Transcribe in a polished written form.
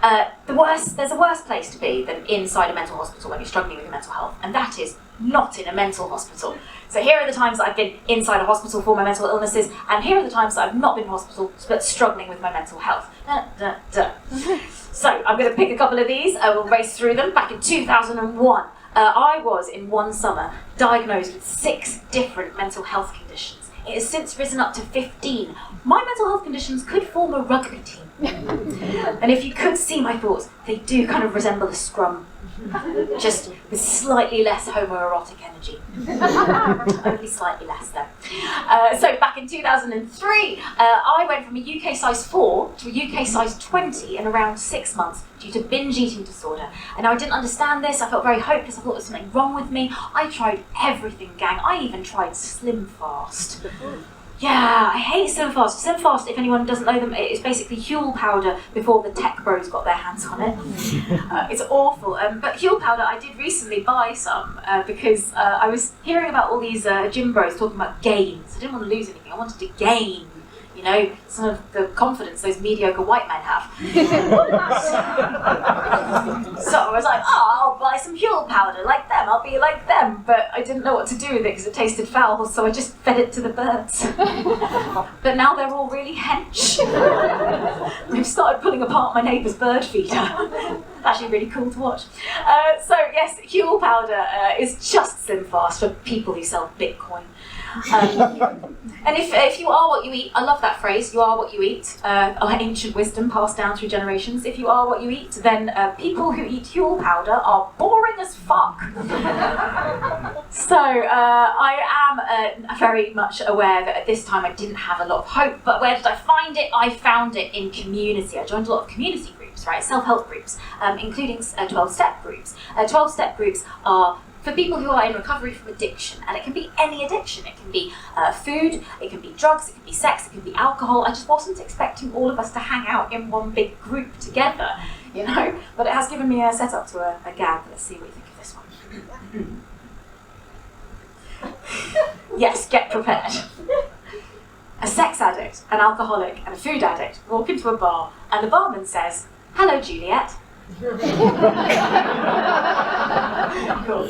there's a worse place to be than inside a mental hospital when you're struggling with your mental health, and that is not in a mental hospital. So here are the times that I've been inside a hospital for my mental illnesses, and here are the times that I've not been in hospital but struggling with my mental health. So I'm going to pick a couple of these. We'll race through them. Back in 2001, I was in one summer diagnosed with 6 different mental health conditions. It has since risen up to 15. My mental health conditions could form a rugby team. And if you could see my thoughts, they do kind of resemble a scrum. Just with slightly less homoerotic energy. Only slightly less, though. So back in 2003, I went from a UK size 4 to a UK size 20 in around 6 months due to binge eating disorder. And I didn't understand this. I felt very hopeless. I thought there was something wrong with me. I tried everything, gang. I even tried Slim Fast. Yeah, I hate Slim Fast. Slim Fast, if anyone doesn't know them, it's basically Huel powder before the tech bros got their hands on it. It's awful. But Huel powder, I did recently buy some because I was hearing about all these gym bros talking about gains. I didn't want to lose anything. I wanted to gain, you know, some of the confidence those mediocre white men have. So I was like, I'll buy some Huel powder like them. I'll be like them. But I didn't know what to do with it because it tasted foul, so I just fed it to the birds. But now they're all really hench. They've started pulling apart my neighbour's bird feeder. It's actually really cool to watch. So yes, Huel powder is just Slim Fast for people who sell Bitcoin. And if you are what you eat, I love that phrase, you are what you eat, ancient wisdom passed down through generations. If you are what you eat, then people who eat Huel powder are boring as fuck. So I am very much aware that at this time I didn't have a lot of hope, but where did I find it? I found it in community. I joined a lot of community groups, right, self-help groups, including 12-step groups. 12-step groups are for people who are in recovery from addiction, and it can be any addiction. It can be food, it can be drugs, it can be sex, it can be alcohol. I just wasn't expecting all of us to hang out in one big group together, you know. But it has given me a setup to a gag. Let's see what you think of this one. Yes, get prepared. A sex addict, an alcoholic, and a food addict walk into a bar, and the barman says, "Hello, Juliette." Cool.